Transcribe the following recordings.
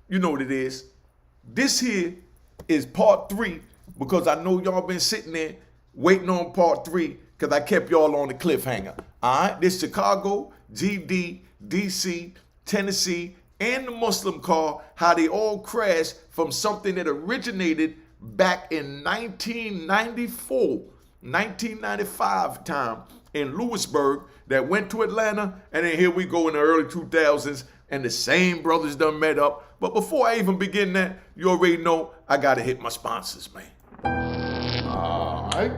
you know what it is. This here is part 3 because I know y'all been sitting there waiting on part 3 because I kept y'all on the cliffhanger. All right, this Chicago, GD, DC, Tennessee, and the Muslim car, how they all crashed from something that originated back in 1994, 1995 time in Lewisburg that went to Atlanta, and then here we go in the early 2000s, and the same brothers done met up. But before I even begin that, you already know I gotta hit my sponsors, man. All right.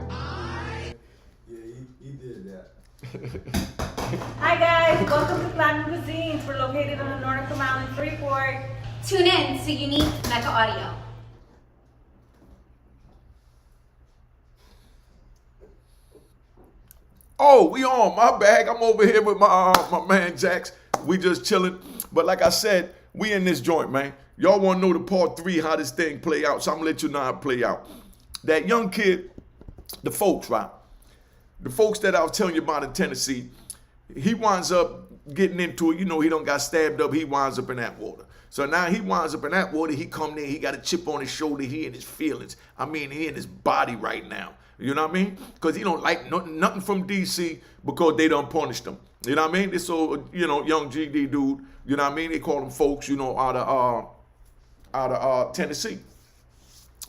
Yeah, he did that. Hi guys, welcome to Platinum Cuisines. We're located on the Northern Mile in Freeport. Tune in to Unique Mecca Audio. Oh, we on. My bag. I'm over here with my man Jax. We just chilling. But like I said, we in this joint, man. Y'all want to know the part 3, how this thing play out. So I'm going to let you know how it play out. That young kid, the folks, right? The folks that I was telling you about in Tennessee, he winds up getting into it. You know, he done got stabbed up. He winds up in that water. So now he winds up in that water. He come there. He got a chip on his shoulder. He in his feelings. I mean, he in his body right now. You know what I mean? Because he don't like nothing from DC because they done punished him. You know what I mean? This old, young GD dude, you know what I mean? They call him folks, out of Tennessee.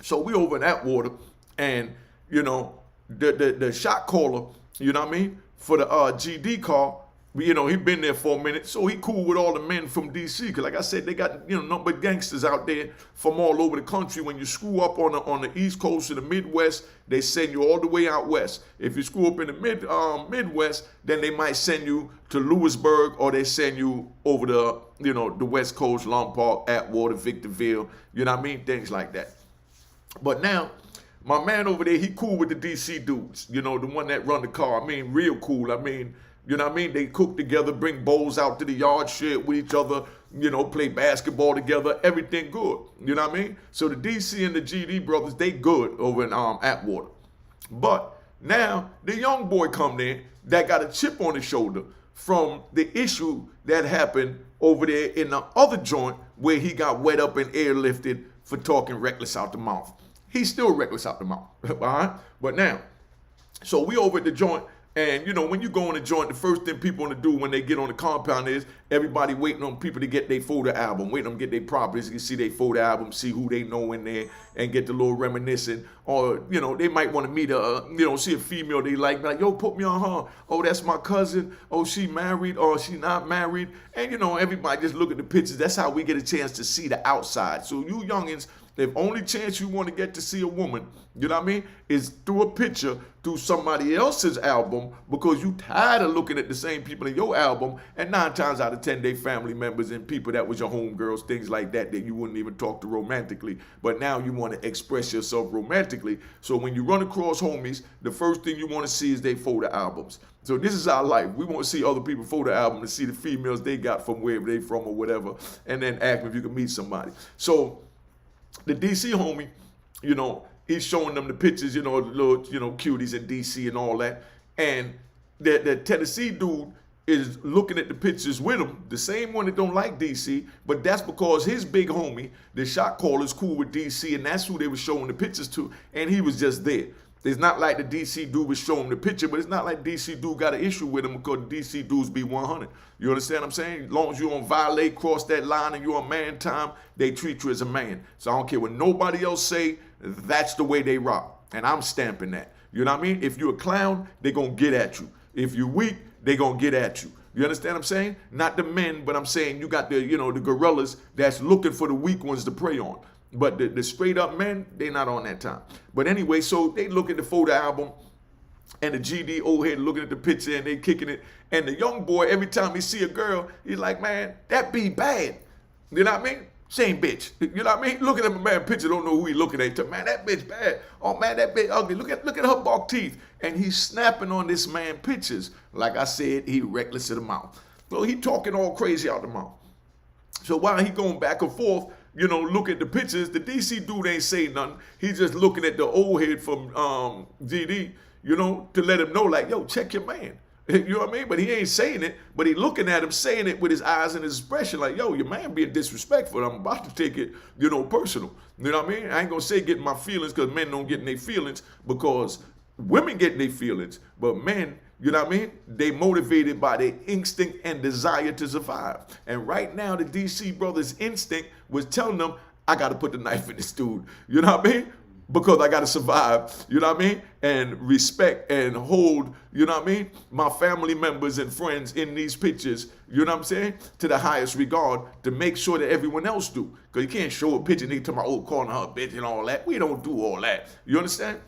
So we over in that water, and, the shot caller, you know what I mean, for the GD car, he been there for a minute, so he cool with all the men from DC. Because like I said, they got nothing but gangsters out there from all over the country. When you screw up on the East Coast or the Midwest, they send you all the way out west. If you screw up in the Midwest, then they might send you to Lewisburg, or they send you over to the West Coast, Lombard, Atwater, Victorville. You know what I mean? Things like that. But now, my man over there, he cool with the DC dudes. The one that run the car. I mean, real cool. I mean. You know what I mean? They cook together, bring bowls out to the yard, share with each other, play basketball together, everything good. You know what I mean? So the DC and the GD brothers, they good over in Atwater. But now the young boy come there that got a chip on his shoulder from the issue that happened over there in the other joint where he got wet up and airlifted for talking reckless out the mouth. He's still reckless out the mouth, all right? But now, so we over at the joint. And, when you go in the joint, the first thing people want to do when they get on the compound is everybody waiting on people to get their photo album, waiting on them to get their properties. You can see their photo album, see who they know in there, and get the little reminiscing. Or, they might want to meet see a female they like, be like, yo, put me on her. Oh, that's my cousin. Oh, she married or she not married. And, everybody just look at the pictures. That's how we get a chance to see the outside. So you youngins, the only chance you want to get to see a woman, you know what I mean, is through a picture, through somebody else's album, because you tired of looking at the same people in your album, and 9 times out of 10, they family members and people that was your homegirls, things like that you wouldn't even talk to romantically. But now you want to express yourself romantically. So when you run across homies, the first thing you want to see is their photo albums. So this is our life. We want to see other people's photo albums and see the females they got from wherever they from or whatever, and then ask them if you can meet somebody. So the DC homie, he's showing them the pictures, the little, cuties in DC and all that. And the Tennessee dude is looking at the pictures with him, the same one that don't like DC, but that's because his big homie, the shot caller, is cool with DC, and that's who they were showing the pictures to, and he was just there. It's not like the DC dude was showing the picture, but it's not like DC dude got an issue with him because the DC dudes be 100. You understand what I'm saying? As long as you don't violate, cross that line, and you're a man time, they treat you as a man. So I don't care what nobody else say, that's the way they rock. And I'm stamping that. You know what I mean? If you're a clown, they gonna get at you. If you're weak, they gonna get at you. You understand what I'm saying? Not the men, but I'm saying you got the, the gorillas that's looking for the weak ones to prey on. But the straight up men, they not on that time. But anyway, so they look at the photo album, and the GD old head looking at the picture, and they kicking it. And the young boy, every time he see a girl, he's like, man, that be bad. You know what I mean? Same bitch. You know what I mean? Looking at my man picture, don't know who he looking at. Man, that bitch bad. Oh man, that bitch ugly. Look at her buck teeth. And he's snapping on this man pictures. Like I said, he reckless in the mouth. So he talking all crazy out the mouth. So while he going back and forth, look at the pictures, the DC dude ain't saying nothing. He's just looking at the old head from GD, to let him know, like, yo, check your man. You know what I mean? But he ain't saying it, but he looking at him saying it with his eyes and his expression like, yo, your man being disrespectful. I'm about to take it, personal. You know what I mean? I ain't going to say getting my feelings because men don't get in their feelings because women get in their feelings, but men, you know what I mean? They motivated by their instinct and desire to survive. And right now, the DC brothers' instinct was telling them, I got to put the knife in this dude. You know what I mean? Because I got to survive, you know what I mean? And respect and hold, you know what I mean? My family members and friends in these pictures, you know what I'm saying? To the highest regard to make sure that everyone else do. Because you can't show a picture and they tell my old calling her a bitch and all that. We don't do all that. You understand?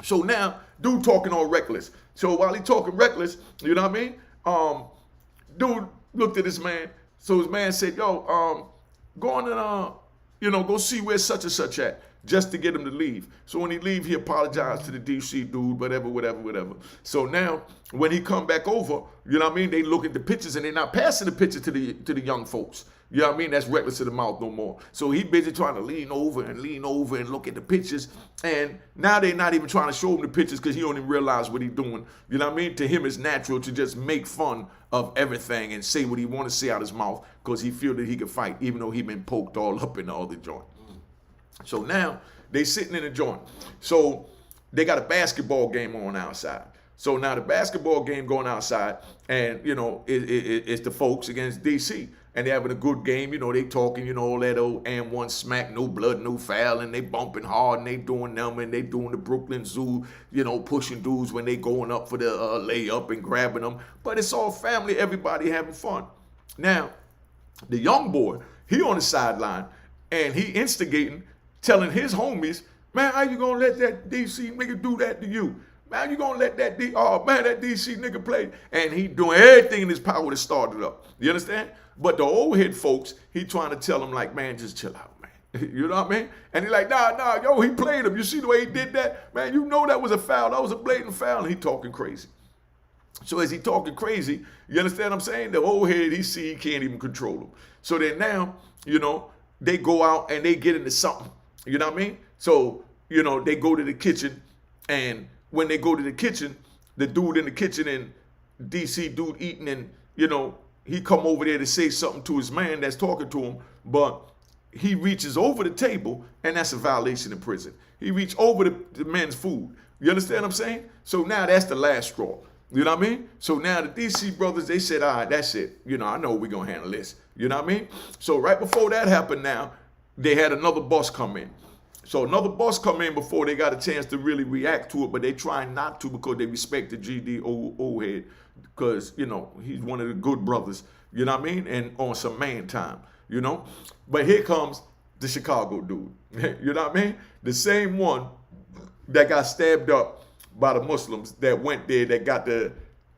So now, dude talking all reckless. So while he talking reckless, you know what I mean? Dude looked at this man. So his man said, yo, go on and, go see where such and such at. Just to get him to leave. So when he leave, he apologized to the DC dude, whatever. So now, when he come back over, you know what I mean? They look at the pictures and they're not passing the picture to the young folks. You know what I mean? That's reckless to the mouth no more. So he busy trying to lean over and look at the pictures. And now they're not even trying to show him the pictures because he don't even realize what he's doing. You know what I mean? To him, it's natural to just make fun of everything and say what he want to say out his mouth because he feel that he can fight, even though he been poked all up in the other joint. So now they sitting in a joint. So they got a basketball game on outside. So now the basketball game going outside, and it's the folks against DC, and they having a good game. They talking, all that old and one smack, no blood, no foul, and they bumping hard, and they doing them, and they doing the Brooklyn Zoo, pushing dudes when they going up for the layup and grabbing them. But it's all family, everybody having fun. Now the young boy, he on the sideline, and he instigating. Telling his homies, man, how you gonna let that DC nigga do that to you? Man, you gonna let that that DC nigga play? And he doing everything in his power to start it up. You understand? But the old head folks, he trying to tell them like, man, just chill out, man. You know what I mean? And he like, nah, yo, he played him. You see the way he did that? Man, that was a foul. That was a blatant foul. And he talking crazy. So as he talking crazy, you understand what I'm saying? The old head, he see he can't even control him. So then now, they go out and they get into something. You know what I mean? So, they go to the kitchen, and when they go to the kitchen, the dude in the kitchen and DC dude eating, and, he come over there to say something to his man that's talking to him, but he reaches over the table, and that's a violation in prison. He reached over the man's food. You understand what I'm saying? So now that's the last straw. You know what I mean? So now the DC brothers, they said, all right, that's it. I know we're going to handle this. You know what I mean? So right before that happened now, they had another bus come in. So another bus come in before they got a chance to really react to it, but they trying not to because they respect the GD old head because, he's one of the good brothers, you know what I mean? And on some man time, But here comes the Chicago dude, you know what I mean? The same one that got stabbed up by the Muslims that went there, that got the,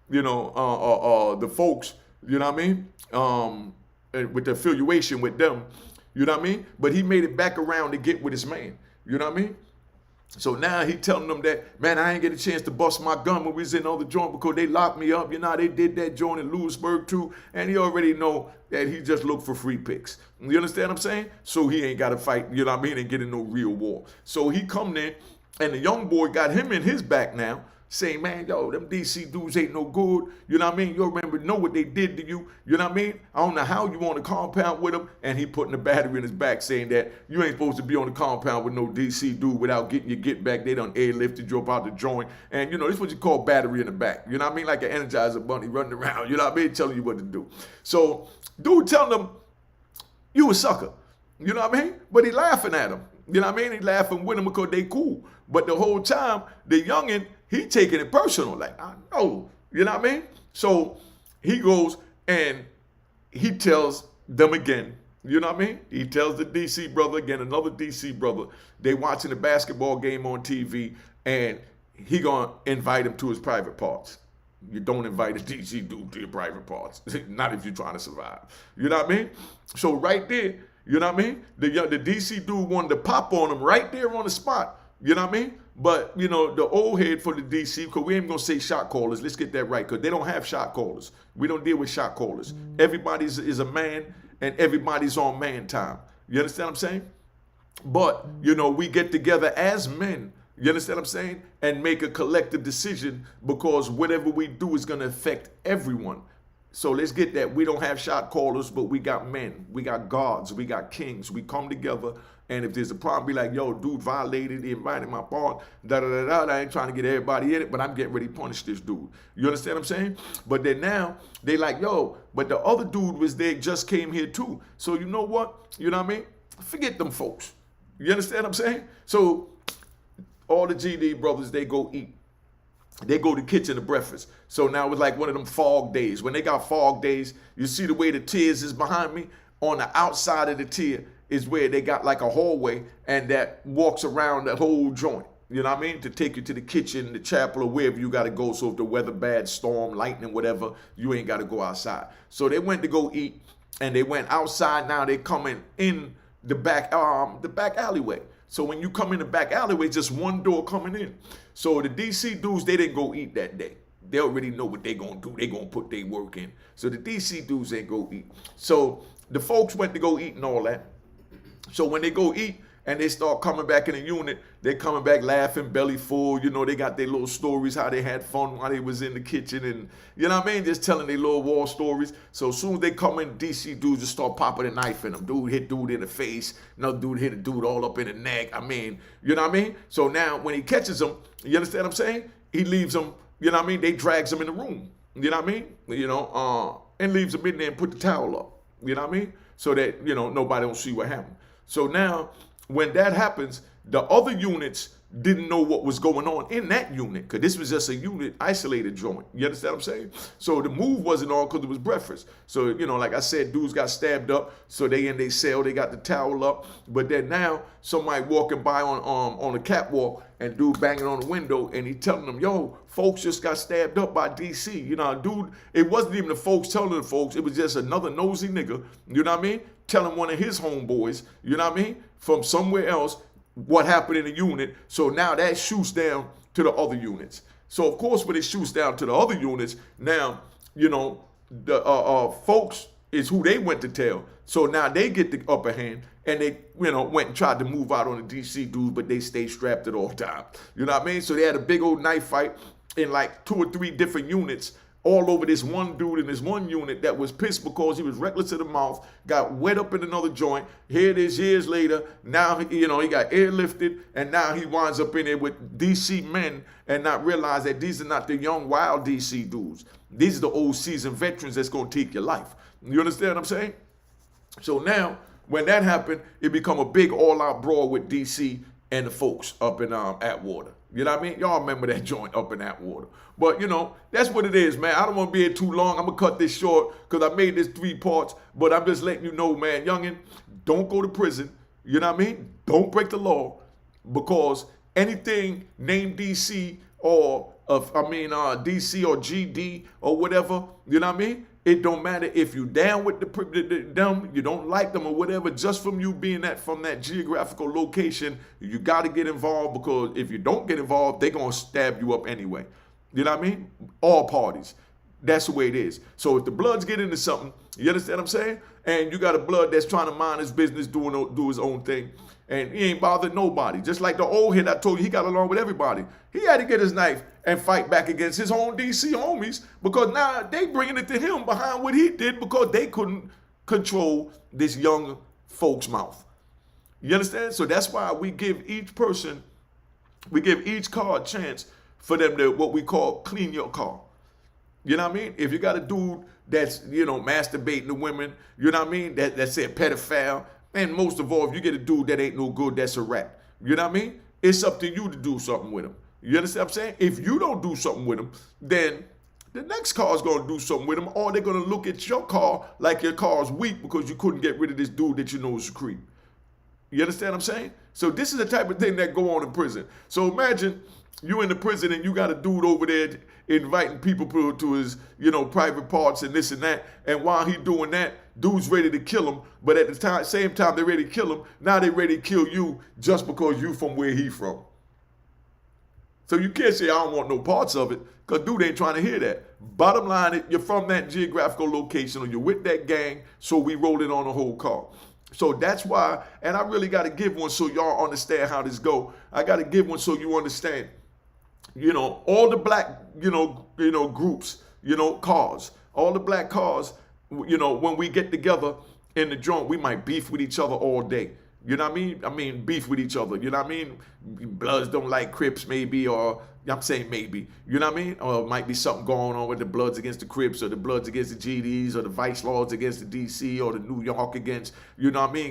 the folks, you know what I mean? With the affiliation with them. You know what I mean? But he made it back around to get with his man. You know what I mean? So now he telling them that, man, I ain't get a chance to bust my gun when we was in the other joint because they locked me up. They did that joint in Lewisburg too. And he already know that he just looked for free picks. You understand what I'm saying? So he ain't got to fight, you know what I mean, and get in no real war. So he come there, and the young boy got him in his back now, saying, man, yo, them DC dudes ain't no good. You know what I mean? You know what they did to you. You know what I mean? I don't know how you on the compound with him. And he putting a battery in his back saying that you ain't supposed to be on the compound with no DC dude without getting your get back. They done airlifted you up out the joint. And, this is what you call battery in the back. You know what I mean? Like an Energizer bunny running around. You know what I mean? Telling you what to do. So dude telling them, you a sucker. You know what I mean? But he laughing at him. You know what I mean? He laughing with him because they cool. But the whole time, the youngin', he taking it personal, like, I know, you know what I mean? So he goes and he tells them again, you know what I mean? He tells the DC brother again, another DC brother, they watching the basketball game on TV, and he gonna invite him to his private parts. You don't invite a DC dude to your private parts, not if you're trying to survive. You know what I mean? So right there, you know what I mean? The DC dude wanted to pop on him right there on the spot, you know what I mean? But, the old head for the DC, because we ain't going to say shot callers. Let's get that right, because they don't have shot callers. We don't deal with shot callers. Everybody's is a man, and everybody's on man time. You understand what I'm saying? But, we get together as men You understand what I'm saying? And make a collective decision, because whatever we do is going to affect everyone. So let's get that. We don't have shot callers, but we got men. We got guards. We got kings. We come together. And if there's a problem, be like, yo, dude violated, he invited my part, da-da-da-da. I ain't trying to get everybody in it, but I'm getting ready to punish this dude. You understand what I'm saying? But then now, they like, yo, but the other dude was there, just came here too. So you know what? You know what I mean? Forget them folks. You understand what I'm saying? So all the GD brothers, they go eat. They go to the kitchen to breakfast. So now it's like one of them fog days. When they got fog days, you see the way the tiers is behind me? On the outside of the tier is where they got like a hallway, and that walks around the whole joint. You know what I mean? To take you to the kitchen, the chapel, or wherever you got to go. So if the weather bad, storm, lightning, whatever, you ain't got to go outside. So they went to go eat, and they went outside. Now they coming in the back alleyway. So when you come in the back alleyway, just one door coming in. So the DC dudes, they didn't go eat that day. They already know what they gonna do. They gonna put their work in. So the DC dudes ain't go eat. So the folks went to go eat and all that. So when they go eat and they start coming back in the unit, they coming back laughing, belly full. You know, they got their little stories, how they had fun while they was in the kitchen, and you know what I mean? Just telling their little war stories. So as soon as they come in, DC dudes just start popping a knife in them. Dude hit dude in the face. Another dude hit a dude all up in the neck. I mean, you know what I mean? So now when he catches them, you understand what I'm saying? He leaves them, you know what I mean? They drags them in the room. You know what I mean? You know, and leaves them in there and put the towel up. You know what I mean? So that, you know, nobody don't see what happened. So now, when that happens, the other units didn't know what was going on in that unit, because this was just a unit isolated joint. You understand what I'm saying? So the move wasn't on because it was breakfast. So, you know, like I said, dudes got stabbed up. So they in their cell, they got the towel up. But then now somebody walking by on the catwalk, and dude banging on the window, and he telling them, yo, folks just got stabbed up by DC. You know, dude, it wasn't even the folks telling the folks, it was just another nosy nigga, you know what I mean? Telling one of his homeboys, you know what I mean, from somewhere else, what happened in the unit. So now that shoots down to the other units. So of course, when it shoots down to the other units, now, you know, the folks is who they went to tell. So now they get the upper hand, and they, you know, went and tried to move out on the DC dudes, but they stayed strapped at all times. You know what I mean? So they had a big old knife fight in like 2 or 3 different units, all over this one dude in this one unit that was pissed because he was reckless to the mouth, got wet up in another joint. Here it is years later. Now, you know, he got airlifted, and now he winds up in there with DC men and not realize that these are not the young, wild DC dudes. These are the old seasoned veterans that's going to take your life. You understand what I'm saying? So now, when that happened, it become a big all-out brawl with DC and the folks up in Atwater. You know what I mean? Y'all remember that joint up in Atwater. But, you know, that's what it is, man. I don't want to be here too long. I'm going to cut this short because I made this 3 parts. But I'm just letting you know, man, youngin', don't go to prison. You know what I mean? Don't break the law, because anything named DC or, DC or GD or whatever, you know what I mean? It don't matter if you down with them, you don't like them or whatever, just from you being from that geographical location, you got to get involved, because if you don't get involved, they're going to stab you up anyway. You know what I mean? All parties. That's the way it is. So if the Bloods get into something, you understand what I'm saying? And you got a Blood that's trying to mind his business, do his own thing, and he ain't bothered nobody. Just like the old head I told you, he got along with everybody. He had to get his knife and fight back against his own DC homies, because now they bringing it to him behind what he did, because they couldn't control this young folks' mouth. You understand? So that's why we give each person, we give each car a chance for them to, what we call, clean your car. You know what I mean? If you got a dude that's, you know, masturbating to women, you know what I mean? That's a pedophile. And most of all, if you get a dude that ain't no good, that's a rat. You know what I mean? It's up to you to do something with him. You understand what I'm saying? If you don't do something with him, then the next car is going to do something with him, or they're going to look at your car like your car's weak because you couldn't get rid of this dude that you know is a creep. You understand what I'm saying? So this is the type of thing that go on in prison. So imagine you in the prison and you got a dude over there inviting people to his, you know, private parts and this and that. And while he doing that, dude's ready to kill him. But at the same time they're ready to kill him, now they're ready to kill you just because you from where he from. So you can't say, I don't want no parts of it, because dude ain't trying to hear that. Bottom line, you're from that geographical location, or you're with that gang, so we roll it on the whole car. So that's why, and I really got to give one so y'all understand how this go. I got to give one so you understand. All the black, groups, cars, all the black cars, when we get together in the joint, we might beef with each other all day. You know what I mean? I mean, beef with each other. You know what I mean? Bloods don't like Crips, maybe, or I'm saying maybe. You know what I mean? Or it might be something going on with the Bloods against the Crips, or the Bloods against the GDs, or the Vice Lords against the DC, or the New York against,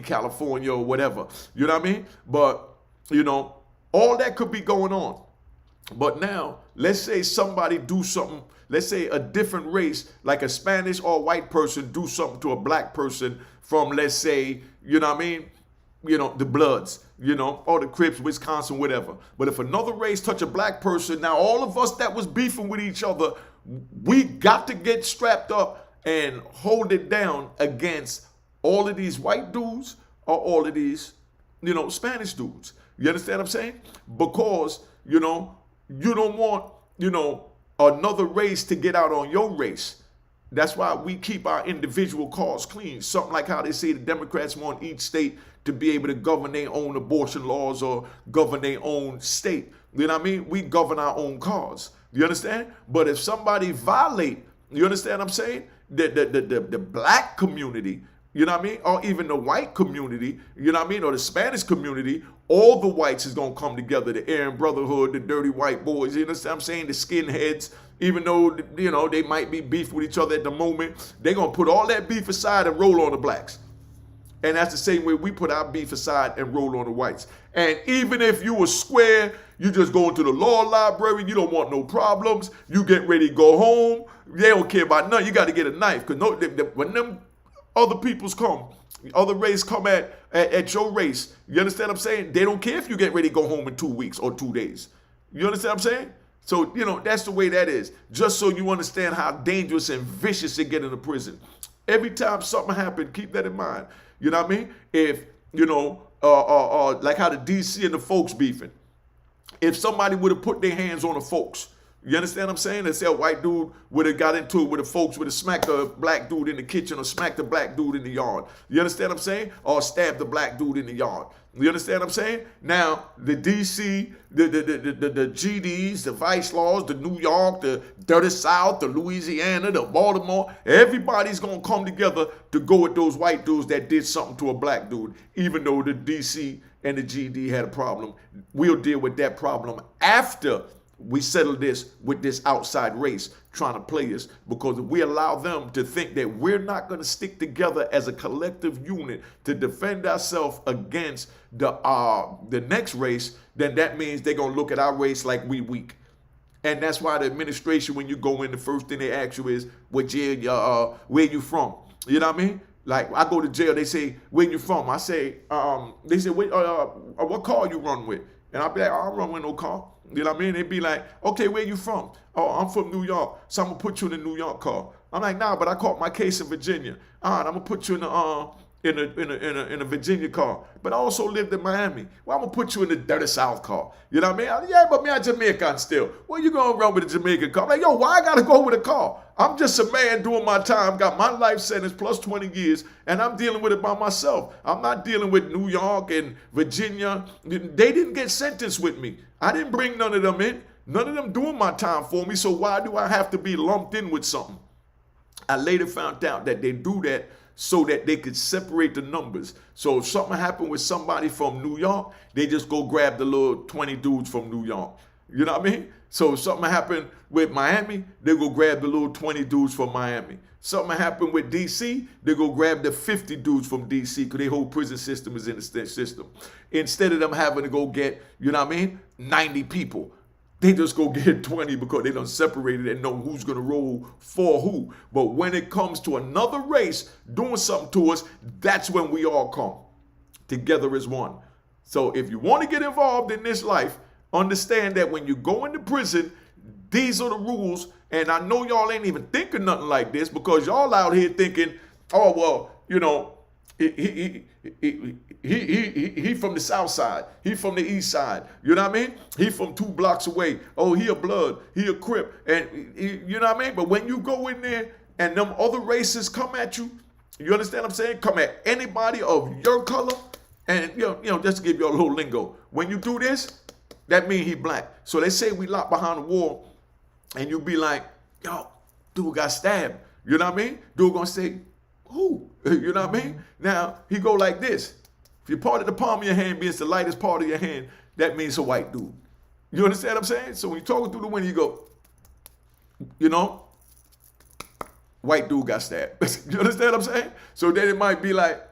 California, or whatever. You know what I mean? But, all that could be going on. But now, let's say somebody do something, let's say a different race, like a Spanish or white person do something to a black person from, let's say, the Bloods, or the Crips, Wisconsin, whatever. But if another race touch a black person, now all of us that was beefing with each other, we got to get strapped up and hold it down against all of these white dudes or all of these, Spanish dudes. You understand what I'm saying? Because, you don't want, another race to get out on your race. That's why we keep our individual cars clean. Something like how they say the Democrats want each state to be able to govern their own abortion laws or govern their own state. You know what I mean? We govern our own cars. You understand? But if somebody violate, you understand what I'm saying? The black community, you know what I mean? Or even the white community, you know what I mean? Or the Spanish community, all the whites is going to come together. The Aryan Brotherhood, the dirty white boys, you understand what I'm saying? The skinheads, even though, they might be beef with each other at the moment, they're going to put all that beef aside and roll on the blacks. And that's the same way we put our beef aside and roll on the whites. And even if you were square, you just go into the law library, you don't want no problems, you get ready to go home, they don't care about nothing, you got to get a knife. Because when them other peoples come, other race come at your race, you understand what I'm saying? They don't care if you get ready to go home in 2 weeks or 2 days. You understand what I'm saying? So, that's the way that is. Just so you understand how dangerous and vicious it get in the prison. Every time something happens, keep that in mind. You know what I mean? If, like how the DC and the folks beefing. If somebody would have put their hands on the folks, you understand what I'm saying? Let's say a white dude would have got into it with the folks, would have smacked a black dude in the kitchen or smacked a black dude in the yard. You understand what I'm saying? Or stabbed the black dude in the yard. You understand what I'm saying? Now, the DC, the GDs, the Vice Lords, the New York, the Dirty South, the Louisiana, the Baltimore, everybody's going to come together to go at those white dudes that did something to a black dude, even though the DC and the GD had a problem. We'll deal with that problem after we settle this with this outside race trying to play us, because if we allow them to think that we're not going to stick together as a collective unit to defend ourselves against the next race, then that means they're going to look at our race like we weak. And that's why the administration, when you go in, the first thing they ask you is, what jail, where you from? You know what I mean? Like, I go to jail, they say, where you from? I say, they say, what car you run with? And I'll be like, I don't run with no car. You know what I mean? They'd be like, okay, where you from? Oh, I'm from New York, so I'm going to put you in the New York car. I'm like, nah, but I caught my case in Virginia. All right, I'm going to put you in a Virginia car. But I also lived in Miami. Well, I'm going to put you in the Dirty South car. You know what I mean? Yeah, but me, I'm Jamaican still. Well, you going to run with a Jamaican car? I'm like, yo, why I got to go with a car? I'm just a man doing my time, got my life sentence plus 20 years, and I'm dealing with it by myself. I'm not dealing with New York and Virginia. They didn't get sentenced with me. I didn't bring none of them in. None of them doing my time for me, so why do I have to be lumped in with something? I later found out that they do that so that they could separate the numbers. So if something happened with somebody from New York, they just go grab the little 20 dudes from New York. You know what I mean? So if something happened with Miami, they go grab the little 20 dudes from Miami. Something happened with DC, they go grab the 50 dudes from DC, because their whole prison system is in the system. Instead of them having to go get, you know what I mean, 90 people, they just go get 20 because they done separated and know who's going to roll for who. But when it comes to another race doing something to us, that's when we all come together as one. So if you want to get involved in this life, understand that when you go into prison, these are the rules. And I know y'all ain't even thinking nothing like this, because y'all out here thinking, oh, well, you know, he from the south side. He from the east side. You know what I mean? He from 2 blocks away. Oh, he a blood. He a Crip. And you know what I mean? But when you go in there and them other races come at you, You understand what I'm saying? Come at anybody of your color, and you know, just to give you a little lingo. When you do this, that means he black. So they say we locked behind the wall, and you be like, yo, dude got stabbed. You know what I mean? Dude gonna say, who? You know what I mean? Now, he go like this. If you part of the palm of your hand means the lightest part of your hand, that means a white dude. You understand what I'm saying? So when you're talking through the window, you go, you know, white dude got stabbed. You understand what I'm saying? So then it might be like,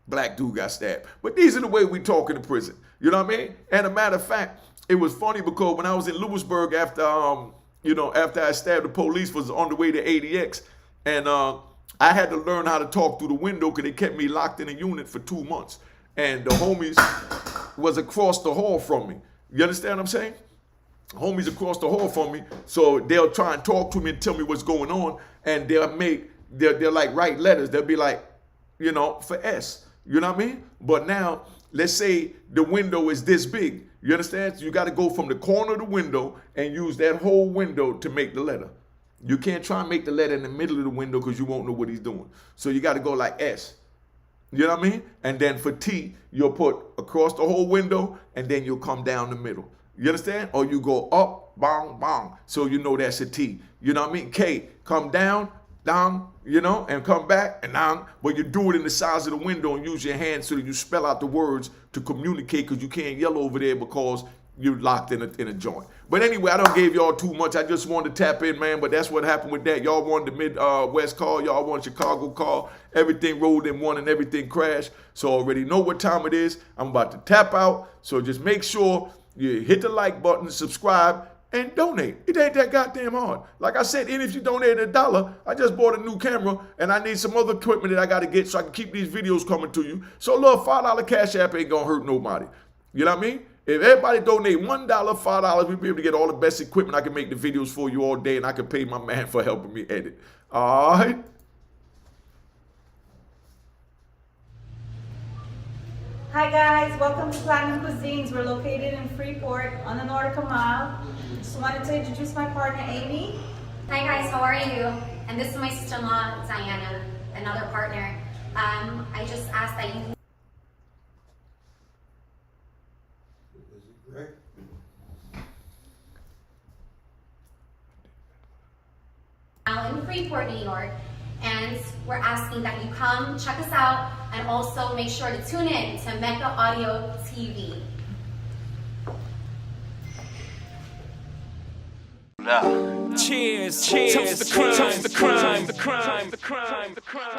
black dude got stabbed. But these are the way we talk in the prison. You know what I mean? And a matter of fact, it was funny because when I was in Lewisburg after I stabbed the police, was on the way to ADX, and I had to learn how to talk through the window because they kept me locked in a unit for 2 months. And the homies was across the hall from me. You understand what I'm saying? Homies across the hall from me. So they'll try and talk to me and tell me what's going on. And they'll like write letters. They'll be like, you know, for S. You know what I mean? But now, let's say the window is this big. You understand? So you got to go from the corner of the window and use that whole window to make the letter. You can't try and make the letter in the middle of the window because you won't know what he's doing. So you got to go like S. You know what I mean? And then for T, you'll put across the whole window and then you'll come down the middle. You understand? Or you go up, bang, bang. So you know that's a T. You know what I mean? K, come down, you know, and come back and down. But you do it in the size of the window and use your hands so that you spell out the words to communicate because you can't yell over there because you're locked in a joint. But anyway, I don't gave y'all too much. I just wanted to tap in, man. But that's what happened with that. Y'all wanted the Midwest call. Y'all wanted Chicago call. Everything rolled in one and everything crashed. So already know what time it is. I'm about to tap out. So just make sure you hit the like button, subscribe, and donate. It ain't that goddamn hard. Like I said, even if you donate $1, I just bought a new camera and I need some other equipment that I got to get so I can keep these videos coming to you. So a little $5 Cash App ain't gonna hurt nobody. You know what I mean? If everybody donate $1, $5, we'll be able to get all the best equipment. I can make the videos for you all day and I can pay my man for helping me edit. All right? Hi guys, welcome to Platinum Cuisines. We're located in Freeport on the Nordica Mile. Just wanted to introduce my partner, Amy. Hi guys, how are you? And this is my sister-in-law, Diana, another partner. I just asked that you Great. now in Freeport, New York, and we're asking that you come check us out and also make sure to tune in to Mecca Audio TV. Cheers, cheers, toast the crime, toast the crime, the crime, the crime, the crime.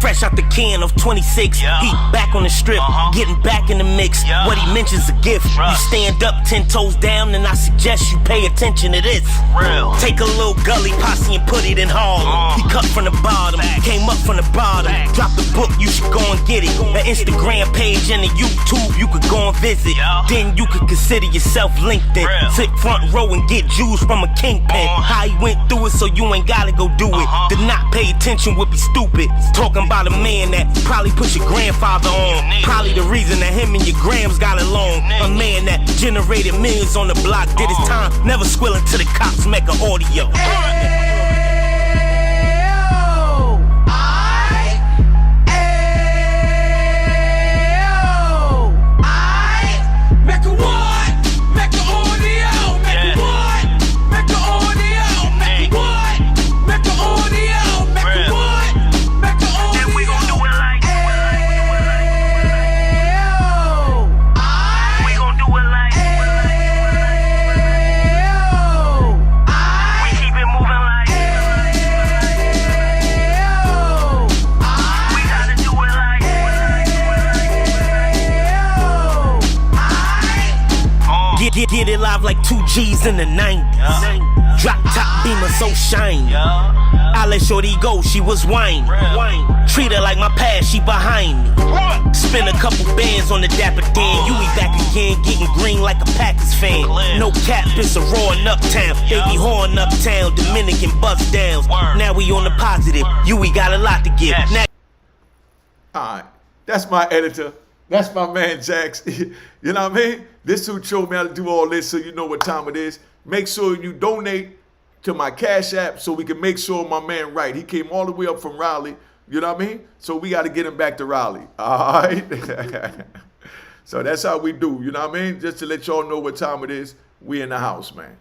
Fresh out the can of 26, Yeah. He back on the strip, getting back in the mix. Yeah. What he mentions a gift. Right. You stand up 10 toes down, and I suggest you pay attention to this. Real. Take a little gully posse and put it in Harlem. He cut from the bottom, came up from the bottom. Drop the book, you should go and get it. The Instagram page and the YouTube, you could go and visit. Yeah. Then you could consider yourself LinkedIn. Real. Sit front row and get Jews from a kingpin. How he went through it, so you ain't gotta go do it. To not pay attention would be stupid. Talking about a man that probably put your grandfather on. Probably the reason that him and your grams got along. A man that generated millions on the block, did his time, never squilling to the cops, Mecca Audio. Get it live like 2 G's in the 90s. Drop top beamer so shiny. I let shorty go, she was whining. Treat her like my past, she behind me. Spend a couple bands on the dapper Dan. You be back again, getting green like a Packers fan. No cap, it's a roaring uptown. Baby horn uptown, Dominican bust downs. Now we on the positive, we got a lot to give. Now All right, that's my editor. That's my man Jax. You know what I mean? This who showed me how to do all this, so you know what time it is. Make sure you donate to my Cash App so we can make sure my man right. He came all the way up from Raleigh. You know what I mean? So we got to get him back to Raleigh. All right? So that's how we do. You know what I mean? Just to let y'all know what time it is. We in the house, man.